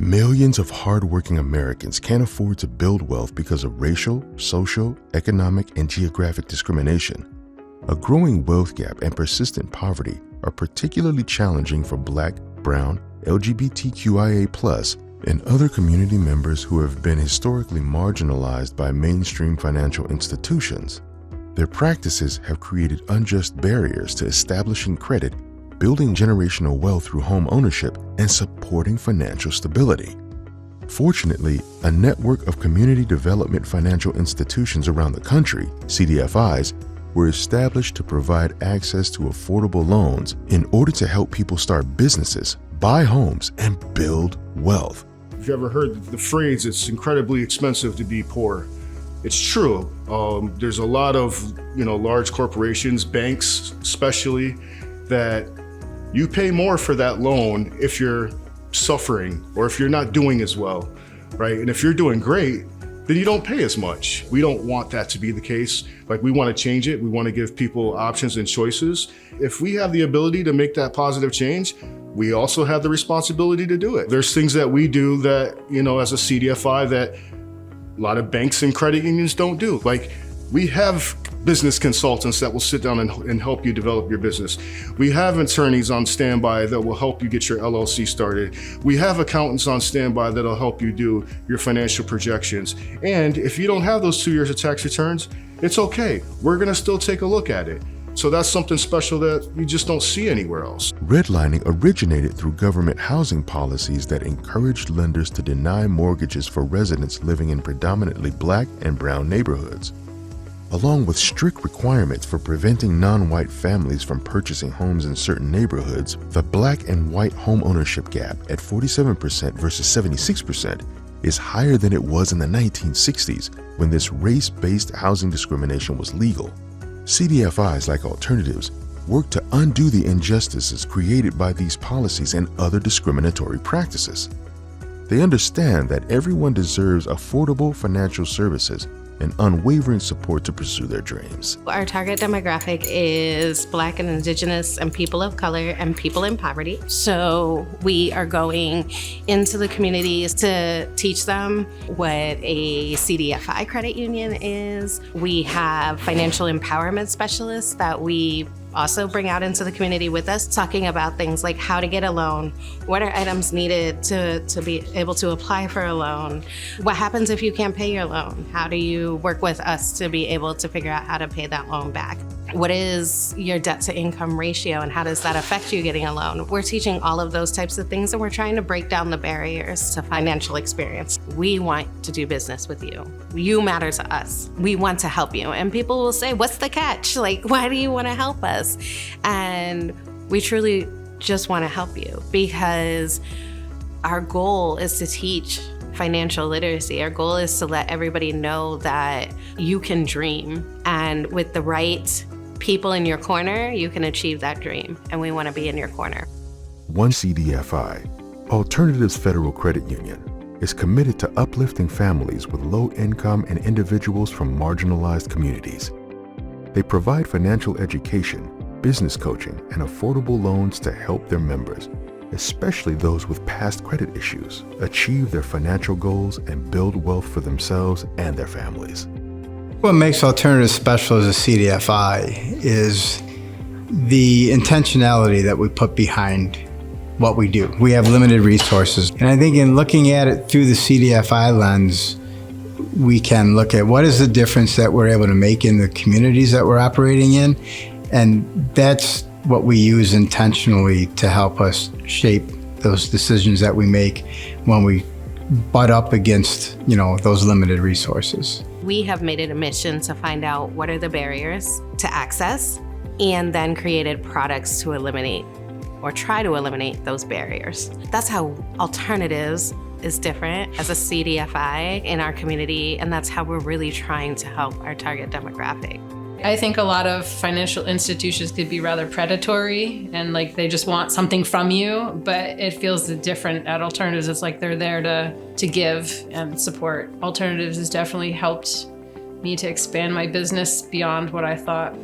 Millions of hardworking Americans can't afford to build wealth because of racial, social, economic, and geographic discrimination. A growing wealth gap and persistent poverty are particularly challenging for Black, Brown, LGBTQIA+, and other community members who have been historically marginalized by mainstream financial institutions. Their practices have created unjust barriers to establishing credit, building generational wealth through home ownership, and supporting financial stability. Fortunately, a network of community development financial institutions around the country, CDFIs, were established to provide access to affordable loans in order to help people start businesses, buy homes, and build wealth. If you ever heard the phrase, it's incredibly expensive to be poor, it's true. There's a lot of large corporations, banks especially, that you pay more for that loan if you're suffering or if you're not doing as well, right? And if you're doing great, then you don't pay as much. We don't want that to be the case. Like, we want to change it. We want to give people options and choices. If we have the ability to make that positive change, we also have the responsibility to do it. There's things that we do that, as a CDFI, that a lot of banks and credit unions don't do. Like, we have business consultants that will sit down and help you develop your business. We have attorneys on standby that will help you get your LLC started. We have accountants on standby that'll help you do your financial projections. And if you don't have those 2 years of tax returns, it's okay. We're gonna still take a look at it. So that's something special that you just don't see anywhere else. Redlining originated through government housing policies that encouraged lenders to deny mortgages for residents living in predominantly Black and Brown neighborhoods. Along with strict requirements for preventing non-white families from purchasing homes in certain neighborhoods, the Black and white home ownership gap at 47% versus 76% is higher than it was in the 1960s when this race-based housing discrimination was legal. CDFIs, like alternatives, work to undo the injustices created by these policies and other discriminatory practices. They understand that everyone deserves affordable financial services and unwavering support to pursue their dreams. Our target demographic is Black and Indigenous and people of color and people in poverty. So we are going into the communities to teach them what a CDFI credit union is. We have financial empowerment specialists that we also bring out into the community with us, talking about things like how to get a loan, what are items needed to be able to apply for a loan, what happens if you can't pay your loan, how do you work with us to be able to figure out how to pay that loan back, what is your debt to income ratio and how does that affect you getting a loan. We're teaching all of those types of things and we're trying to break down the barriers to financial experience. We want to do business with you. You matter to us. We want to help you. And people will say, what's the catch? Like, why do you want to help us? And we truly just want to help you because our goal is to teach financial literacy. Our goal is to let everybody know that you can dream, and with the right people in your corner, you can achieve that dream, and we want to be in your corner. One CDFI, Alternatives Federal Credit Union, is committed to uplifting families with low income and individuals from marginalized communities. They provide financial education, business coaching, and affordable loans to help their members, especially those with past credit issues, achieve their financial goals and build wealth for themselves and their families. What makes Alternatives special as a CDFI is the intentionality that we put behind what we do. We have limited resources, and I think in looking at it through the CDFI lens, we can look at what is the difference that we're able to make in the communities that we're operating in, and that's what we use intentionally to help us shape those decisions that we make when we butt up against, those limited resources. We have made it a mission to find out what are the barriers to access and then created products to eliminate or try to eliminate those barriers. That's how Alternatives is different as a CDFI in our community, and that's how we're really trying to help our target demographic. I think a lot of financial institutions could be rather predatory and like they just want something from you, but it feels different at Alternatives. It's like they're there to give and support. Alternatives has definitely helped me to expand my business beyond what I thought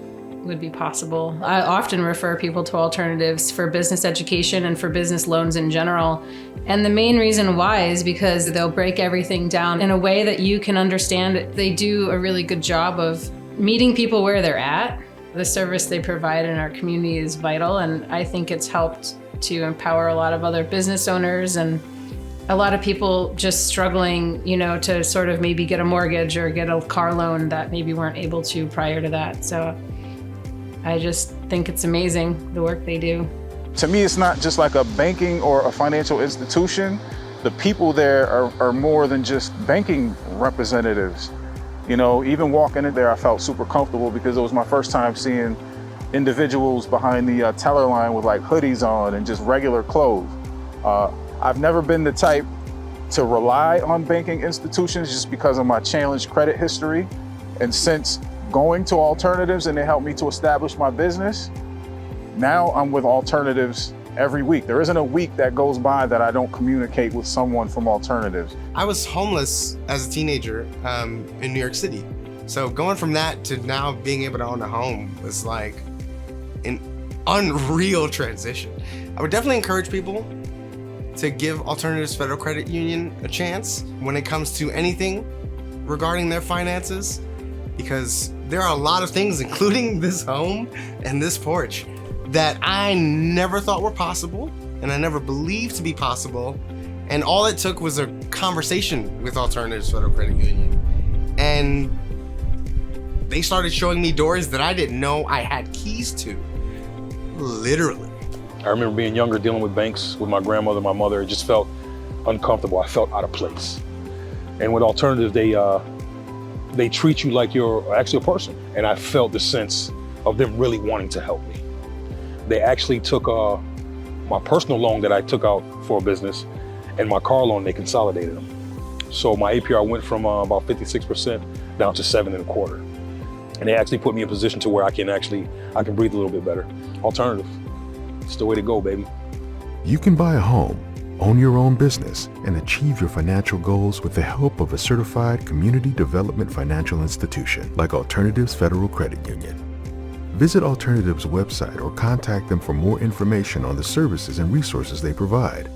would be possible. I often refer people to alternatives for business education and for business loans in general. And the main reason why is because they'll break everything down in a way that you can understand. They do a really good job of meeting people where they're at. The service they provide in our community is vital, and I think it's helped to empower a lot of other business owners and a lot of people just struggling, to sort of maybe get a mortgage or get a car loan that maybe weren't able to prior to that. So I just think it's amazing the work they do. To me, it's not just like a banking or a financial institution. The people there are more than just banking representatives. Even walking in there, I felt super comfortable because it was my first time seeing individuals behind the teller line with like hoodies on and just regular clothes. I've never been the type to rely on banking institutions just because of my challenged credit history. And since going to alternatives and they helped me to establish my business, now I'm with alternatives every week. There isn't a week that goes by that I don't communicate with someone from alternatives. I was homeless as a teenager in New York City. So going from that to now being able to own a home was like an unreal transition. I would definitely encourage people to give Alternatives Federal Credit Union a chance when it comes to anything regarding their finances, because there are a lot of things, including this home and this porch, that I never thought were possible and I never believed to be possible. And all it took was a conversation with Alternatives Federal Credit Union. And they started showing me doors that I didn't know I had keys to, literally. I remember being younger, dealing with banks with my grandmother, my mother. It just felt uncomfortable. I felt out of place. And with alternatives, they treat you like you're actually a person. And I felt the sense of them really wanting to help me. They actually took my personal loan that I took out for a business and my car loan, they consolidated them. So my APR went from about 56% down to 7.25%. And they actually put me in a position to where I can breathe a little bit better. Alternative. It's the way to go, baby. You can buy a home, own your own business, and achieve your financial goals with the help of a certified community development financial institution like Alternatives Federal Credit Union. Visit Alternatives' website or contact them for more information on the services and resources they provide.